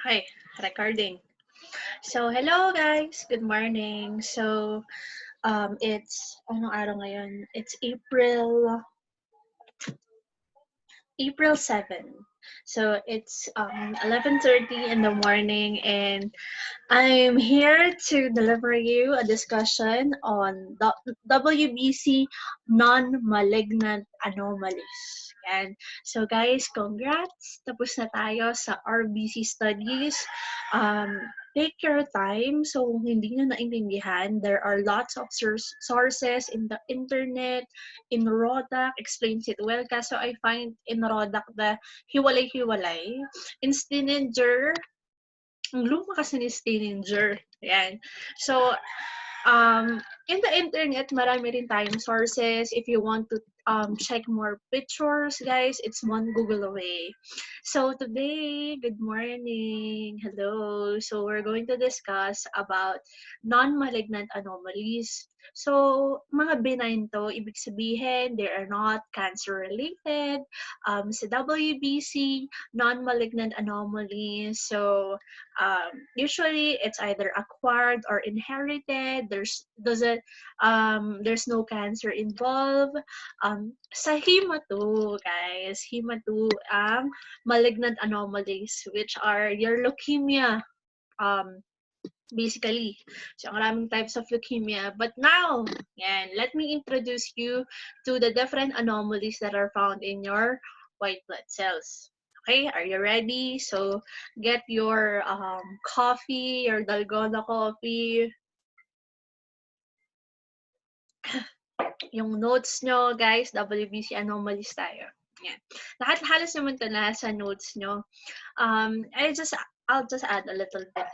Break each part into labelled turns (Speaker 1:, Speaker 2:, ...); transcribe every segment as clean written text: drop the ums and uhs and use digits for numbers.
Speaker 1: Okay, recording. So, hello guys. Good morning. So, it's anong araw ngayon? It's April 7. So, it's 11:30 in the morning and I'm here to deliver you a discussion on WBC non-malignant anomalies. Yan. So guys, congrats! Tapos na tayo sa RBC studies. Um, take your time. So kung hindi nyo naintindihan, there are lots of sources in the internet, in Rodak, explains it well. Kaso I find in Rodak the hiwalay-hiwalay. In Stininger, ang luma kasi ni Stininger. Yan. So, in the internet, marami rin tayong sources. If you want to check more pictures, guys, it's one Google away. So today, good morning. Hello. So we're going to discuss about non-malignant anomalies. So, mga benign to, ibig sabihin, they are not cancer-related. Sa WBC, non-malignant anomalies. So, usually it's either acquired or inherited. There's no cancer involved. Sa hemato, guys, hemato ang malignant anomalies, which are your leukemia. Basically, so maraming types of leukemia. But now, let me introduce you to the different anomalies that are found in your white blood cells. Okay, are you ready? So, get your coffee, your dalgona coffee, yung notes nyo, guys, WBC anomalies tayo. Yan. Halos naman ito na sa notes nyo. I'll just add a little bit.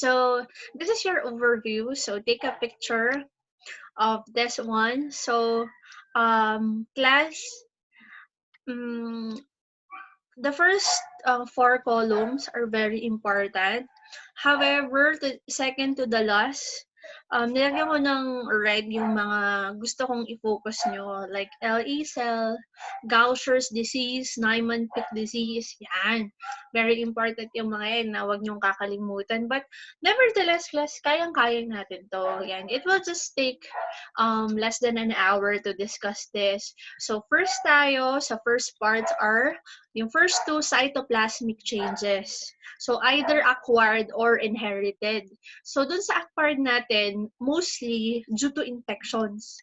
Speaker 1: So, this is your overview. So, take a picture of this one. So, class, the first 4 columns are very important. However, the second to the last, nilagyan ko ng red yung mga gusto kong i-focus nyo, like LE cell, Gaucher's disease, Niemann-Pick disease, yan. Very important yung mga yan na huwag nyong kakalimutan. But nevertheless, class, kayang-kaya natin to. Yan. It will just take less than an hour to discuss this. So first tayo, sa first parts are yung first two cytoplasmic changes. So either acquired or inherited. So dun sa acquired natin, mostly due to infections.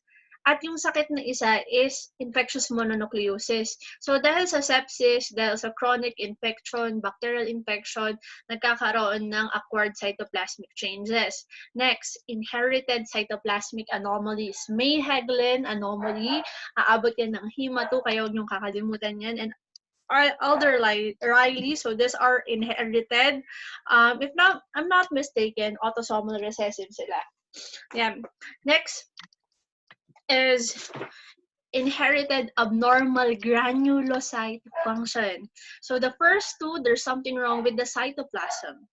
Speaker 1: At yung sakit na isa is infectious mononucleosis. So dahil sa sepsis, dahil sa chronic infection, bacterial infection, nagkakaroon ng acquired cytoplasmic changes. Next, inherited cytoplasmic anomalies. May-Hegglin anomaly, aabot yan ng hemato, kaya huwag niyong kakalimutan yan. And Riley, so these are inherited. If not, I'm not mistaken, autosomal recessive sila. Yeah. Next is inherited abnormal granulocyte function. So the first two, there's something wrong with the cytoplasm.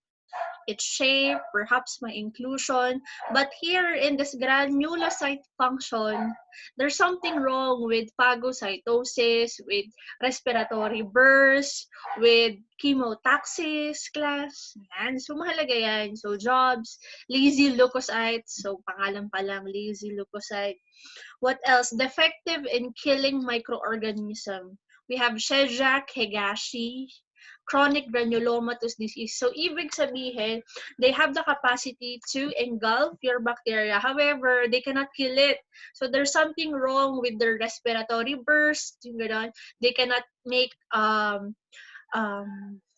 Speaker 1: Its shape, perhaps my inclusion. But here in this granulocyte function, there's something wrong with phagocytosis, with respiratory burst, with chemotaxis class. Yan. So, mahalaga yan. So, jobs, lazy leukocytes. So, pangalan pa lang, lazy leukocyte. What else? Defective in killing microorganism. We have Shejak-Higashi, chronic granulomatous disease. So, ibig sabihin, they have the capacity to engulf your bacteria. However, they cannot kill it. So, there's something wrong with their respiratory burst. Yung gano'n. They cannot make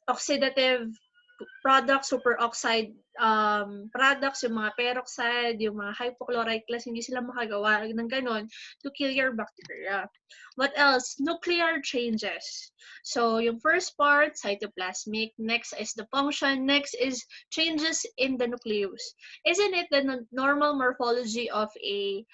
Speaker 1: oxidative products, superoxide products, yung mga peroxide, yung mga hypochlorite class, hindi sila makagawa ng ganon to kill your bacteria. What else? Nuclear changes. So, yung first part, cytoplasmic. Next is the function. Next is changes in the nucleus. Isn't it the normal morphology of a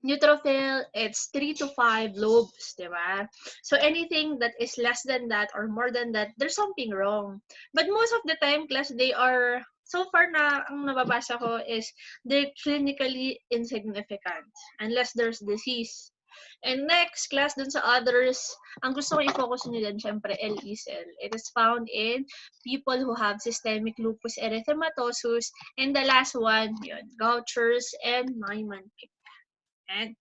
Speaker 1: neutrophil? It's 3 to 5 lobes, diba? So anything that is less than that or more than that, there's something wrong. But most of the time, class, they are, so far na, ang nababasa ko is, they're clinically insignificant unless there's disease. And next, class, dun sa others, ang gusto ko i-focus nyo dyan, syempre, LE cell. It is found in people who have systemic lupus erythematosus. And the last one, yun, Gauchers and Niemann-Pick. And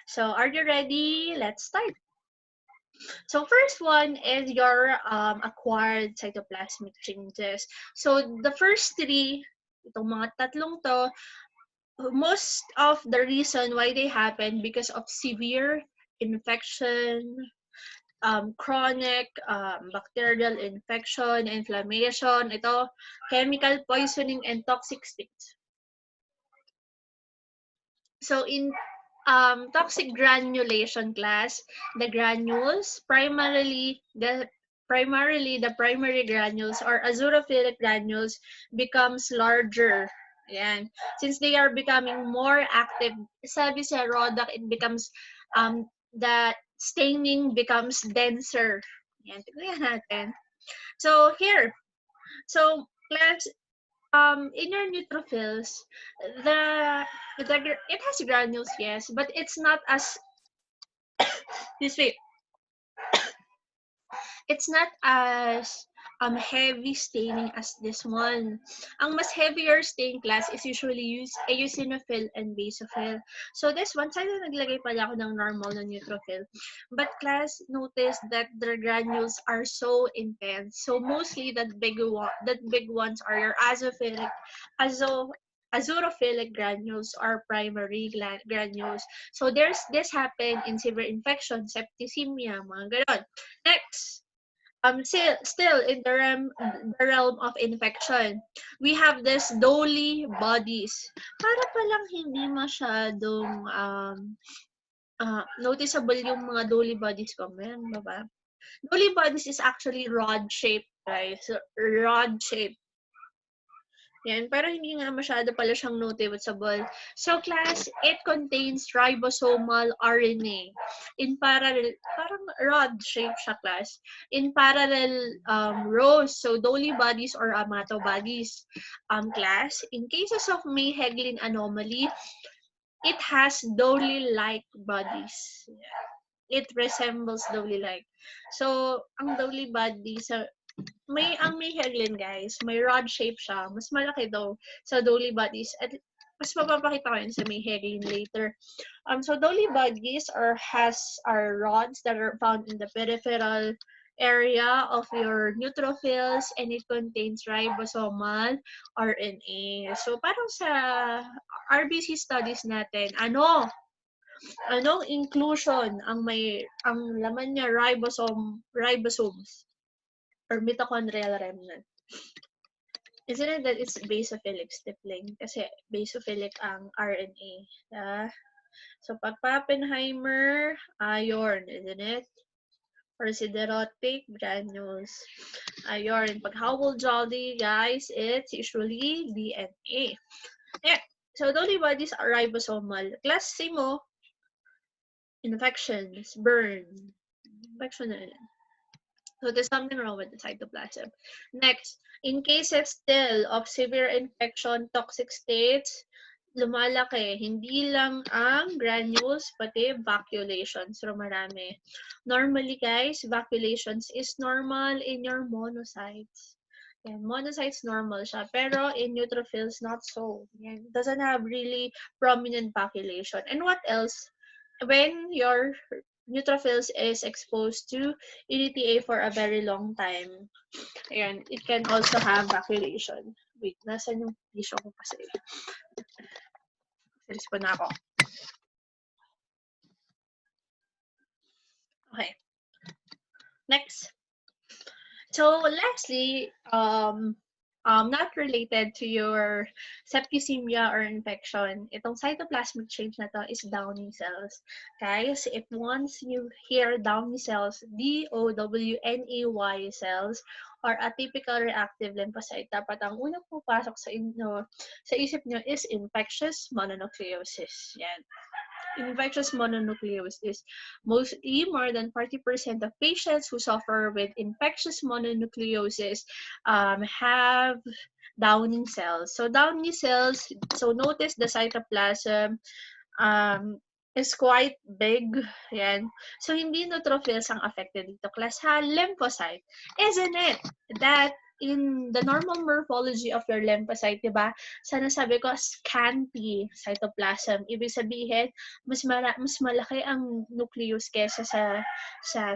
Speaker 1: so, are you ready? Let's start. So first one is your acquired cytoplasmic changes. So the first three, itong mga tatlong to, most of the reason why they happen because of severe infection, chronic bacterial infection, inflammation, ito, chemical poisoning, and toxic states. So in toxic granulation class, the granules, primarily the primary granules or azurophilic granules becomes larger. Ayan. Since they are becoming more active, sabi sa Rodak, it becomes, the staining becomes denser. Ayan, tignan natin. So here, so class, in your neutrophils, the it has granules, yes, but it's not as this way. It's not as heavy staining as this one. Ang mas heavier stain class is usually eosinophil and basophil. So this one, sana naglagay pala ako ng normal na neutrophil. But class, notice that the granules are so intense. So mostly that big ones are your azurophilic granules or primary granules. So this happen in severe infection, septicemia, mga ganon. Next, still in the realm of infection, we have this Dolly bodies. Para palang hindi masyadong noticeable yung mga Dolly bodies ko. Meron ba ba? Dolly bodies is actually rod shape, guys. Rod shape. Yan, pero hindi nga masyado pala siyang noticeable. So class, it contains ribosomal RNA in parallel, parang rod shape siya class, in parallel rows, so Dolly bodies or Amato bodies. Class, in cases of May-Hegglin anomaly, it has Dolly-like bodies. It resembles Dolly-like. So, ang Dolly bodies, ang May-Hegglin, guys, may rod shape siya. Mas malaki daw sa Dolly bodies. At mas mapapakita ko yun sa May-Hegglin later. So Dolly bodies are rods that are found in the peripheral area of your neutrophils, and it contains ribosomal RNA. So parang sa RBC studies natin, anong inclusion ang laman niya, ribosomes or mitochondrial remnant. Isn't it that it's basophilic stippling? Kasi basophilic ang RNA. So, pag Pappenheimer, iron, isn't it? Or siderotic granules, iron. Pag Howell-Jolly, guys, it's usually DNA. Yeah. So, Dolly bodies are ribosomal. Class C mo, infections, burn. Infection na yan. So there's something wrong with the cytoplasm. Next, in cases still of severe infection, toxic states, lumalaki, hindi lang ang granules, pati vacuolations. So marami. Normally, guys, vacuolations is normal in your monocytes. Yan, monocytes normal siya. Pero in neutrophils, not so. Yan, doesn't have really prominent vacuolation. And what else? When your neutrophils is exposed to EDTA for a very long time, ayan, it can also have vacuolation. Wait, nasan yung tissue ko kasi? Series pa na ako. Okay. Next. So lastly, not related to your septicemia or infection, itong cytoplasmic change na to is Downy cells. Guys, if once you hear Downy cells, DOWNEY cells, or atypical reactive lymphocyte, dapat ang unang pupasok sa isip nyo is infectious mononucleosis. Yan. Infectious mononucleosis. Mostly, more than 40% of patients who suffer with infectious mononucleosis have Downing cells. So Downing cells, so notice the cytoplasm, is quite big. Yan. So, hindi neutrophils ang affected dito, class, ha? Lymphocyte. Isn't it that in the normal morphology of your lymphocyte, diba? Sana sabi ko, scanty cytoplasm. Ibig sabihin, mas malaki ang nucleus kesa sa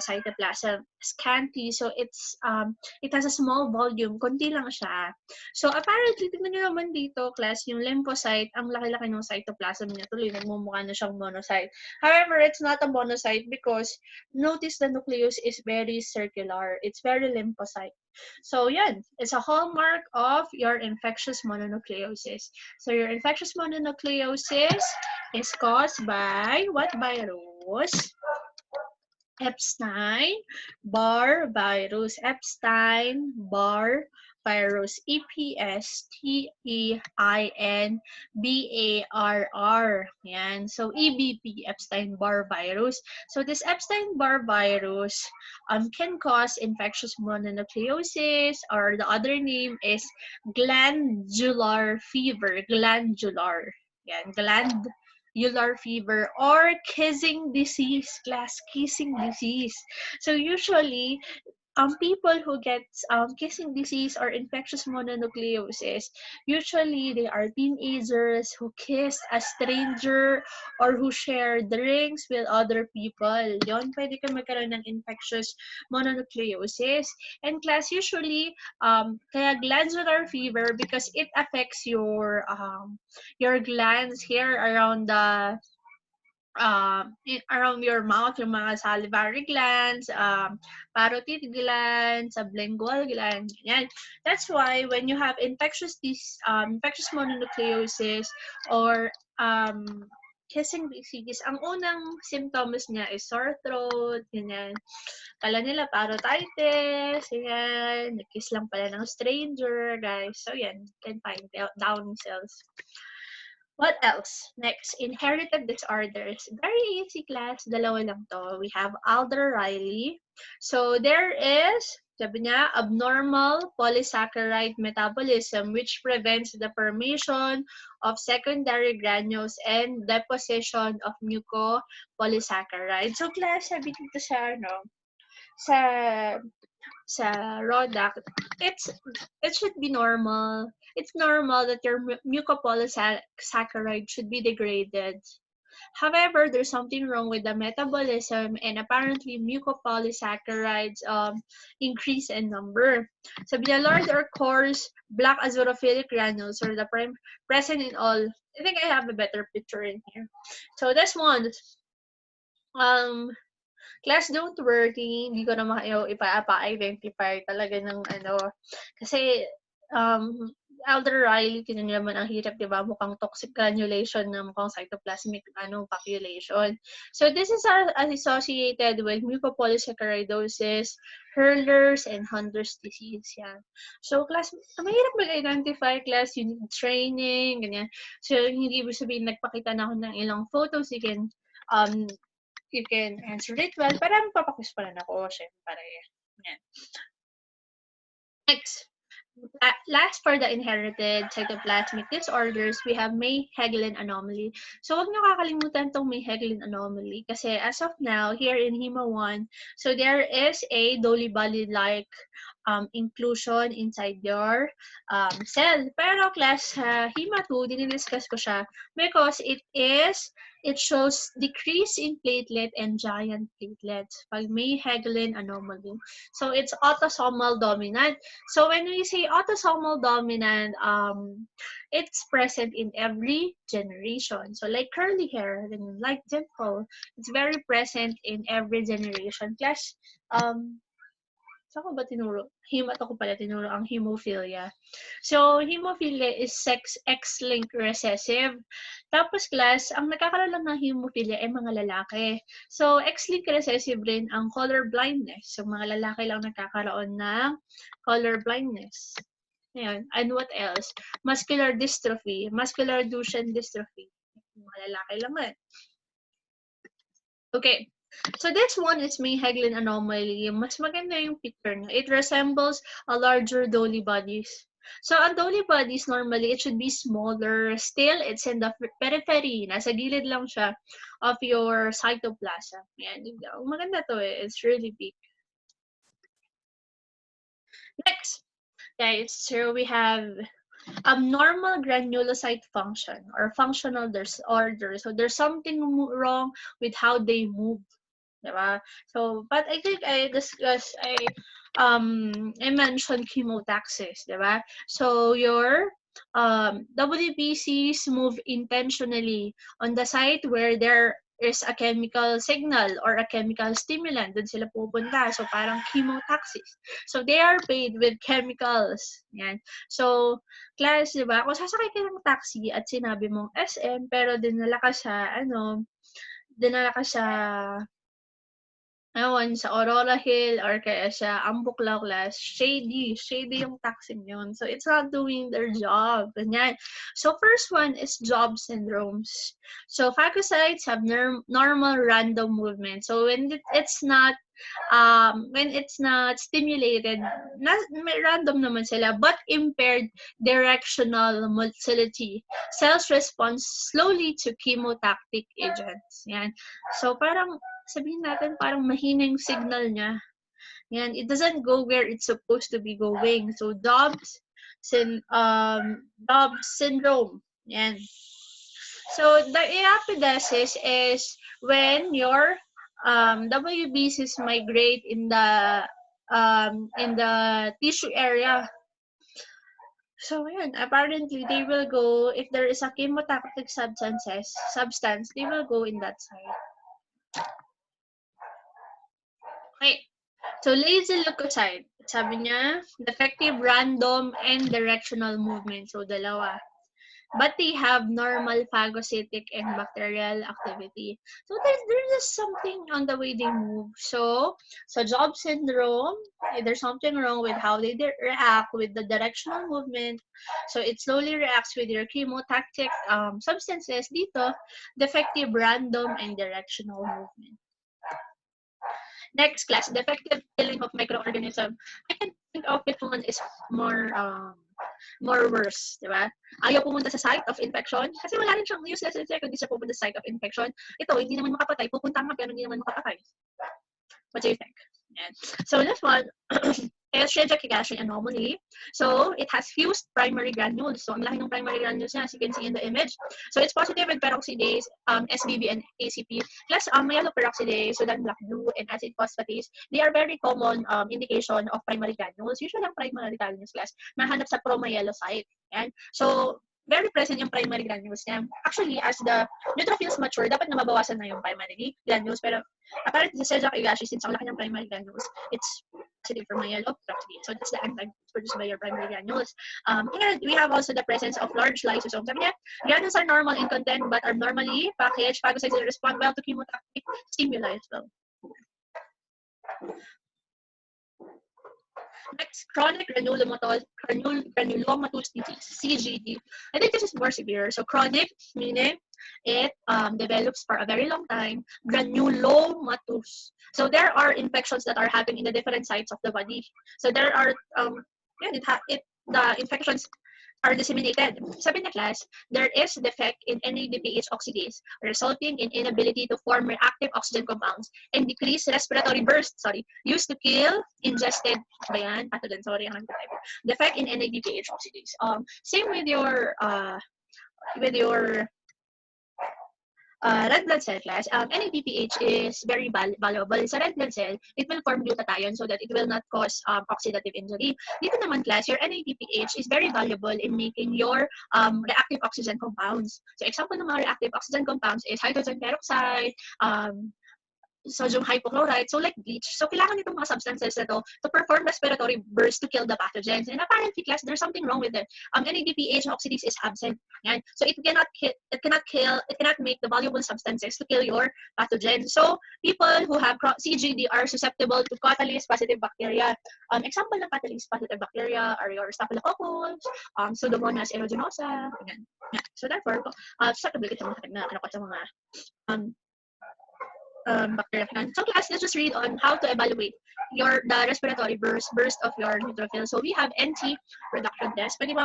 Speaker 1: cytoplasm. Scanty. So, it has a small volume. Konti lang siya. So, apparently, tingnan nyo naman dito, class, yung lymphocyte, ang laki-laki ng cytoplasm niya. Tuloy, nagmumukha na siyang monocyte. However, it's not a monocyte because notice the nucleus is very circular. It's very lymphocyte. So, yan. It's a hallmark of your infectious mononucleosis. So, your infectious mononucleosis is caused by what virus? Epstein-Barr virus. Epstein-Barr virus. Epstein-Barr. Yan. So, EBV, Epstein-Barr virus. So, this Epstein-Barr virus can cause infectious mononucleosis, or the other name is glandular fever. Glandular. Yan. Glandular fever or kissing disease, class, kissing disease. So usually, people who get kissing disease or infectious mononucleosis, usually they are teenagers who kiss a stranger or who share drinks with other people. Yon, pwede ka magkaroon ng infectious mononucleosis. And class, usually, kaya glandular fever because it affects your glands here around the around your mouth, yung mga salivary glands, parotid glands, sublingual glands, yan. That's why when you have infectious mononucleosis or kissing disease, ang unang symptoms niya is sore throat, ganyan. Kala nila parotitis, yan. Nag-kiss lang pala ng stranger, guys. So, yan. Can find Downing cells. What else? Next, inherited disorders. Very easy, class. Dalawa lang to. We have Alder-Riley. So there is, sabi niya, abnormal polysaccharide metabolism which prevents the formation of secondary granules and deposition of mucopolysaccharide. So class, sabi dito sa sa RODAC, it should be normal. It's normal that your mucopolysaccharide should be degraded. However, there's something wrong with the metabolism, and apparently mucopolysaccharides increase in number. Sabi niya, large or coarse black azurophilic granules are the present in all. I think I have a better picture in here. So this one, class, don't worry, hindi ko na kayo ipa-identify talaga ng kasi Alder-Riley, tinan niyo naman ang hirap, di ba? Mukhang toxic granulation na mukhang cytoplasmic population. So this is associated with mucopolysaccharidosis, Hurler's, and Hunter's disease. Yan. So class, mahirap mag-identify, class, you need training, ganyan. So hindi ibig sabihin nagpakita na ako ng ilang photos, you can answer it well. Parang papakus pa lang ako, syempre. Yan. Next. Last, for the inherited cytoplasmic disorders, we have May-Hegglin anomaly. So, wag niyo kakalimutan tong May-Hegglin anomaly kasi as of now, here in Hema 1, so there is a dolly body-like inclusion inside your cell. Pero class, Hema 2, dinidiscuss ko siya because it shows decrease in platelet and giant platelets pag May-Hegglin anomaly. So, it's autosomal dominant. So, when we say autosomal dominant, it's present in every generation. So, like curly hair, like dimple, it's very present in every generation. Class, saan ko ba tinuro? Ako pala tinuro ang hemophilia. So, hemophilia is X-linked recessive. Tapos, class, ang nagkakaroon lang ng hemophilia ay mga lalaki. So, X-linked recessive rin ang color blindness. So, mga lalaki lang nagkakaroon ng color blindness. Ayan. And what else? Muscular dystrophy. Muscular Duchenne dystrophy. Mga lalaki lang yan. Okay. So this one is May-Hegglin anomaly. Mas maganda yung picture niya. It resembles a larger dolly bodies. So, ang Dolly bodies, normally, it should be smaller. Still, it's in the periphery. Nasa gilid lang siya of your cytoplasm. Yan. Maganda to eh. It's really big. Next, guys, so we have abnormal granulocyte function or functional disorder. So, there's something wrong with how they move. Diba? So, but I think I mentioned chemotaxis, diba? So your WBCs move intentionally on the site where there is a chemical signal or a chemical stimulant. Doon sila pupunta. So parang chemotaxis. So they are paid with chemicals. Yan. So, class, diba? Kung sasakay ka ng taxi at sinabi mong SM, pero dinala ka sa ewan, sa Aurora Hill or kaya sa Ambuklaw class, shady yung taxing yun. So, it's not doing their job. Ganyan. So, first one is job syndromes. So, phagocytes have normal random movement. So, when it's not stimulated, random naman sila, but impaired directional motility. Cells respond slowly to chemotactic agents. Yan. So, parang sabihin natin parang mahinang signal niya. Yan, it doesn't go where it's supposed to be going. So Dobbs syndrome. Yan. So the epidesis is when your WBCs migrate in the tissue area. So yan, apparently they will go if there is a chemotactic substance, they will go in that site. Okay. So, lazy leukocyte, sabi niya, defective random and directional movement. So, dalawa. But they have normal phagocytic and bacterial activity. So, there's just something on the way they move. So job syndrome, there's something wrong with how they react with the directional movement. So, it slowly reacts with your chemotactic substances dito, defective random and directional movement. Next class, defective killing of microorganism. I can think of which one is more worse, di ba? Ayaw pumunta sa site of infection kasi wala rin siyang useless insect kung hindi siya pupunta sa site of infection. Ito, hindi naman makapatay. Pupunta nga pero hindi naman makapatay. What do you think? Yeah. So this one is Shigeki anomaly. So it has fused primary granules. So ang laki ng primary granules niya, as you can see in the image. So it's positive with peroxidase, SBB and ACP. Plus yellow peroxidase, Sudan black blue, and acid phosphatase. They are very common indication of primary granules. Usually ang primary granules class mahanap sa promyelocyte. Yan. So very present yung primary granules niya. Actually, as the neutrophils mature, dapat na mabawasan na yung primary granules. Pero apparently, sa Shigeki, since ang laki ng primary granules, it's positive for myelopathy. So that's the enzyme produced by your primary granules. Here, we have also the presence of large lysosomes. Sabi niya, granules are normal in content but are normally packaged. Phagocytes respond well to chemotactic stimuli as well. Next, chronic granulomatous disease, CGD. I think this is more severe. So chronic, meaning it develops for a very long time. Granulomatous. So there are infections that are happening in the different sites of the body. So there are the infections are disseminated. Sabi na class, there is defect in NADPH oxidase, resulting in inability to form reactive oxygen compounds and decrease respiratory burst, used to kill ingested pathogen. Defect in NADPH oxidase. Same with your red blood cell class, NADPH is very valuable. Sa red blood cell, it will form glutathione so that it will not cause oxidative injury. Dito naman class, your NADPH is very valuable in making your reactive oxygen compounds. So example ng mga reactive oxygen compounds is hydrogen peroxide, sodium hypochlorite, so like bleach. So kailangan itong mga substances na to perform respiratory burst to kill the pathogens. And apparently, class, there's something wrong with it. NADPH oxidase is absent. Yan. So it cannot make the valuable substances to kill your pathogens. So people who have CGD are susceptible to catalase positive bacteria. Example ng catalase positive bacteria are your staphylococcus, Pseudomonas aeruginosa. Yan. So therefore, susceptible ito sa mga bacteria. So class, let's just read on how to evaluate the respiratory burst of your neutrophils. So we have NT reduction test. Pwede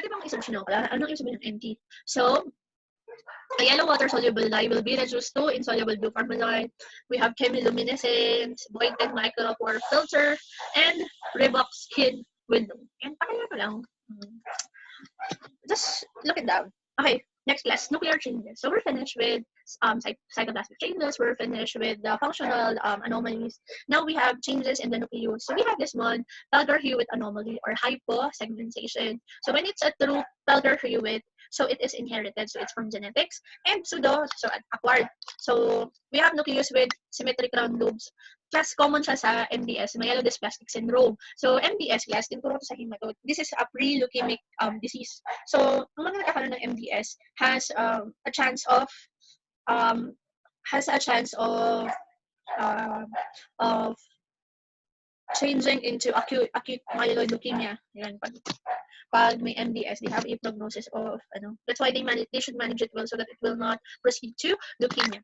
Speaker 1: bang i-search nyo? Anong ibig sabihin ng NT? So, a yellow water-soluble dye will be reduced to insoluble blue formylide. We have chemiluminescence, Boyden micropore filter, and Reeboks hid window. And pakaya lang. Just look it down. Okay, next class, nuclear changes. So we're finished with cytoplasmic changes. We're finished with the functional anomalies. Now we have changes in the nucleus. So we have this one, Pelger-Hewitt anomaly or hyposegmentation. So when it's a true Pelger-Hewitt, so it is inherited, so it's from genetics, and pseudo, so acquired. So we have nucleus with symmetric round lobes. Class common siya sa MDS, myelodysplastic syndrome. So MDS class, tinuturo ko sa hematod. This is a pre-leukemic disease. So ang mga nagkakaroon ng MDS has a chance of of changing into acute myeloid leukemia. Yan, pag may MDS, they have a prognosis of that's why they should manage it well so that it will not proceed to leukemia.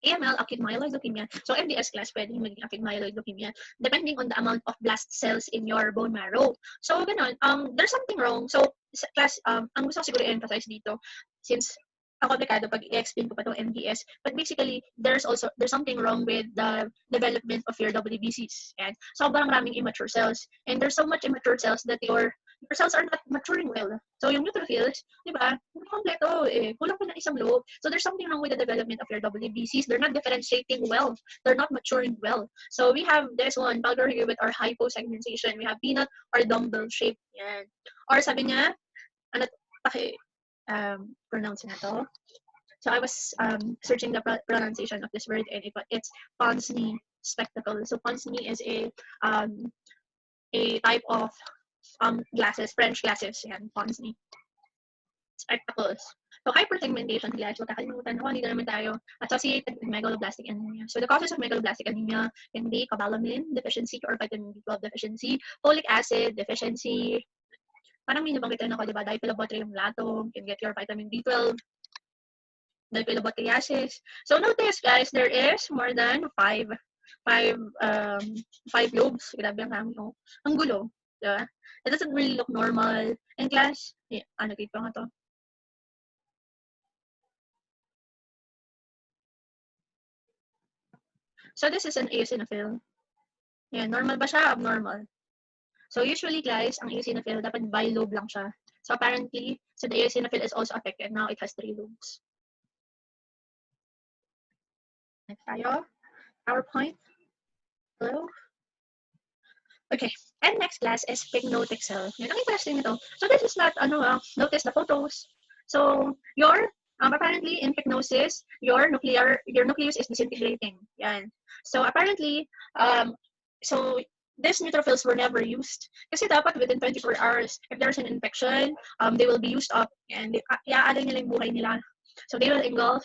Speaker 1: AML, acute myeloid leukemia. So MDS class, pwedeng maging acute myeloid leukemia depending on the amount of blast cells in your bone marrow. So ganun, there's something wrong. So class, ang gusto ko siguro i-emphasize dito, since komplikado pag i-explain ko pa itong MDS, but basically there's something wrong with the development of your WBCs. And sobrang raming immature cells, and there's so much immature cells that your cells are not maturing well. So yung neutrophils, di ba, hindi kompleto, kulang pa ng isang lobe. So there's something wrong with the development of your WBCs. They're not differentiating well. They're not maturing well. So we have this one, Pelger-Hewitt or hyposegmentation. We have peanut or dumbbell shape. Yan. Or sabi niya, pronounce na to. So I was searching the pronunciation of this word, and it's Ponsney spectacle. So Ponsney is a type of glasses, French glasses. Yan, Ponsney spectacles. So hyperpigmentation, guys, huwag kakalimutan ako, hindi naman tayo associated with megaloblastic anemia. So the causes of megaloblastic anemia can be cobalamin deficiency or vitamin B12 deficiency, folic acid deficiency. Parang may nabanggit rin ako, di ba? Diphylobotrium latum, can get your vitamin B12, diphylobotriasis. So notice, guys, there is more than five lobes. Grabe ang kami, oh. Ang gulo, di ba? It doesn't really look normal. And class, annotate pa nga to. So this is an eosinophil. Yeah, normal ba siya? Abnormal. So usually, guys, ang eosinophil dapat bilobe lang siya. So apparently, so the eosinophil is also affected. Now it has 3 lobes. Next tayo. PowerPoint. Hello. Okay. And next class is pyknotic cell. Yan ang interesting nito. So this is not notice the photos. So your apparently in pyknosis, your nucleus is disintegrating. Yan. So apparently so these neutrophils were never used. Kasi dapat within 24 hours, if there's an infection, they will be used up and iaaalay nila yung buhay nila. So they will engulf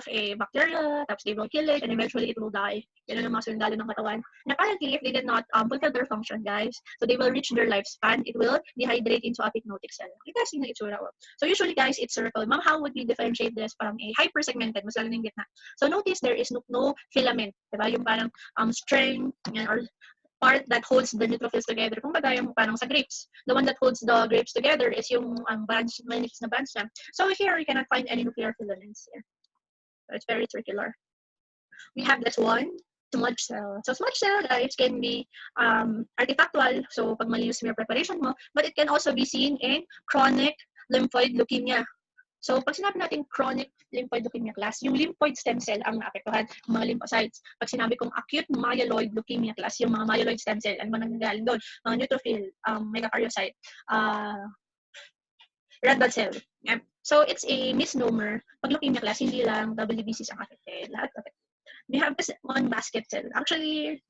Speaker 1: a bacteria, tapos they will kill it, and eventually it will die. Yan ang mga sundalo ng katawan. And apparently, if they did not fulfill their function, guys, so they will reach their lifespan, it will dehydrate into a pyknotic cell. Kita sing na itsura. So usually, guys, it's circle. Ma'am, how would we differentiate this? Parang a hypersegmented, mas lalo ng gitna. So notice there is no filament. Diba? Yung parang string, yan, or part that holds the neutrophils together. Kung baga yung parang sa grapes. The one that holds the grapes together is yung branch, manipis na branch niya. So here, you cannot find any nuclear filaments here. So it's very circular. We have this one, smudge cell. So smudge cell, guys, can be artifactual. So pag malinis mo yung preparation mo, but it can also be seen in chronic lymphoid leukemia. So, pag sinabi natin chronic lymphoid leukemia class, yung lymphoid stem cell ang naapektuhan, mga lymphocytes. Pag sinabi kong acute myeloid leukemia class, yung mga myeloid stem cell, ano ba nanggagaling doon? Mga neutrophil, megakaryocyte, red blood cell. Yeah. So, it's a misnomer. Pag leukemia class, hindi lang WBCs ang affected. Lahat affected. We have this one basket cell. Actually,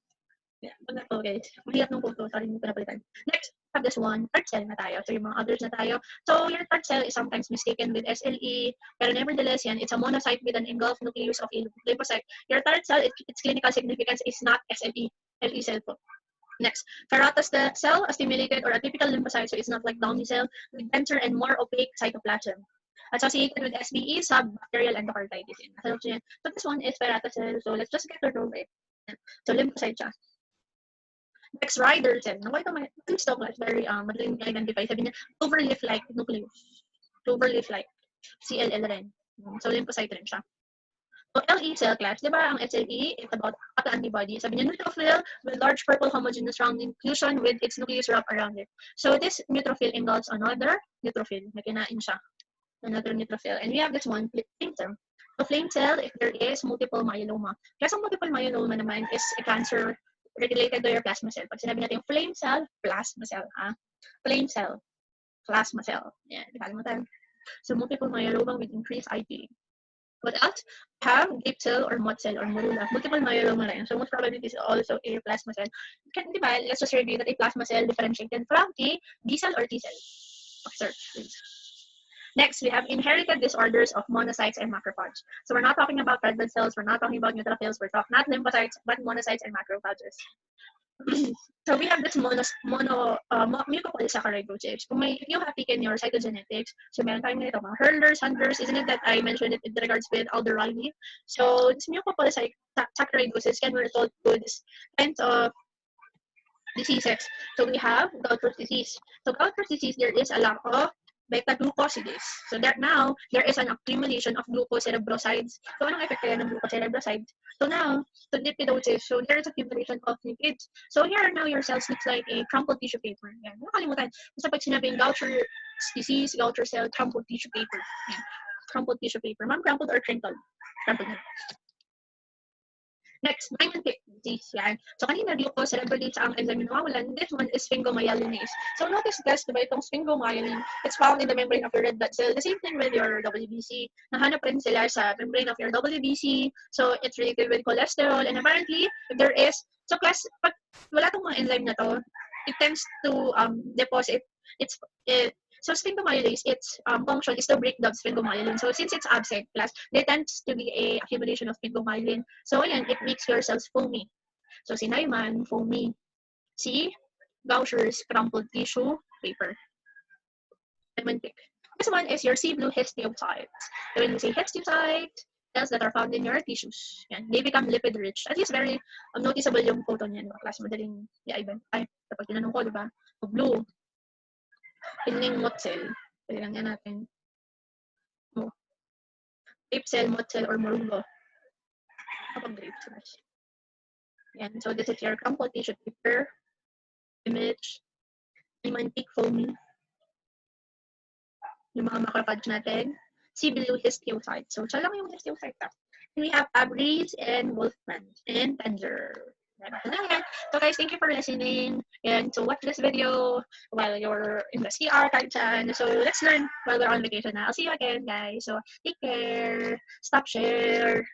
Speaker 1: yeah, guys. Mahirap ng photo. Sorry, hindi ko napalitan. Next, have this one, third cell na tayo. So, yung mga others na tayo. So, your third cell is sometimes mistaken with SLE. Pero nevertheless, yan, it's a monocyte with an engulfed nucleus of a lymphocyte. Your third cell, its clinical significance is not SLE. LE cell po. Next, Ferratus cell, a stimulated or a typical lymphocyte, so it's not like Downy cell, with denser and more opaque cytoplasm. associated with SBE, subbacterial endocarditis. So this one is paratocell. So let's just get to know it. So lymphocyte siya. Next, rider cell. Nakuha ito, ito class, very madaling identify. Sabi niya, overleaf-like nucleus. Overleaf-like. CLL rin. So lymphocyte rin siya. So LE cell class, di ba ang SLE is about autoantibody. Sabi niya, neutrophil with large purple homogeneous round inclusion with its nucleus wrapped around it. So this neutrophil engulfs another neutrophil na kinain siya. Another neutrophil. And we have this one, flame cell. So flame cell, if there is multiple myeloma. Kasi multiple myeloma naman is a cancer related to your plasma cell. Pag sinabi natin flame cell, plasma cell. Flame cell, plasma cell. Yan, nakalimutan. So multiple myeloma with increased IgA. What else? Have deep cell or mot cell or morula. Multiple myeloma rin. So most probably this is also a plasma cell. Diba, let's just review that a plasma cell differentiated from a B cell or T cell. Search, please. Next, we have inherited disorders of monocytes and macrophages. So we're not talking about red blood cells, we're not talking about neutrophils, we're talking not lymphocytes, but monocytes and macrophages. So we have this mucopolysaccharidosis. If you have taken your cytogenetics, so meron tayong nito, mga hurlers, hunters, isn't it that I mentioned it in regards with Alderani? So this mucopolysaccharidosis can result to this kind of diseases. So we have Gaucher's disease. So Gaucher's disease, there is a lack of beta-glucosidase. So that now, there is an accumulation of glucocerebrosides. So anong effect kaya ng glucocerebrosides? So now, to lipidosis, so there is accumulation of lipids. So here now, your cells looks like a crumpled tissue paper. Yan, nakalimutan. Basta pag sinabing Gaucher's disease, Gaucher cell, crumpled tissue paper. Yan. Crumpled tissue paper. Ma'am, crumpled or crinkled? Crumpled na. Next, May-Hegglin disease. Yan. So, kanina, leukocerebrolate ang enzyme na nawawalan. This one is sphingomyelinase. So, notice guys, diba itong sphingomyelin, it's found in the membrane of your red blood cell. The same thing with your WBC. Nahanap rin sila sa membrane of your WBC. So, it's related with cholesterol. And apparently, if there is, so class, pag wala tong mga enzyme na to, it tends to deposit, so sphingomyelinase, its function is to break down sphingomyelin. So since it's absent, plus there tends to be a accumulation of sphingomyelin. So ayan, it makes your cells foamy. So si Neumann, foamy. Si Gaucher's, crumpled tissue paper. This one is your sea blue histiocytes. So when you say histiocytes, cells that are found in your tissues. Yan, they become lipid rich. At least very noticeable yung photo niyan. Class madaling i-identify. Kapag tinanong ko, diba? So blue. Piling mot cell. Pwede lang yan natin. Grape cell, mot cell, or morulo. Kapag grape cells. Yan. So this is your crumpled tissue paper. Image. Imantic foamy. Yung mga macrophage natin. Sea blue histiocyte. So siya lang yung histiocyte. And we have Fabry's and Wolfman and Panzer. So guys, thank you for listening and to watch this video while you're in the CR kahit saan. So let's learn while we're on vacation na. I'll see you again guys. So take care. Stop share.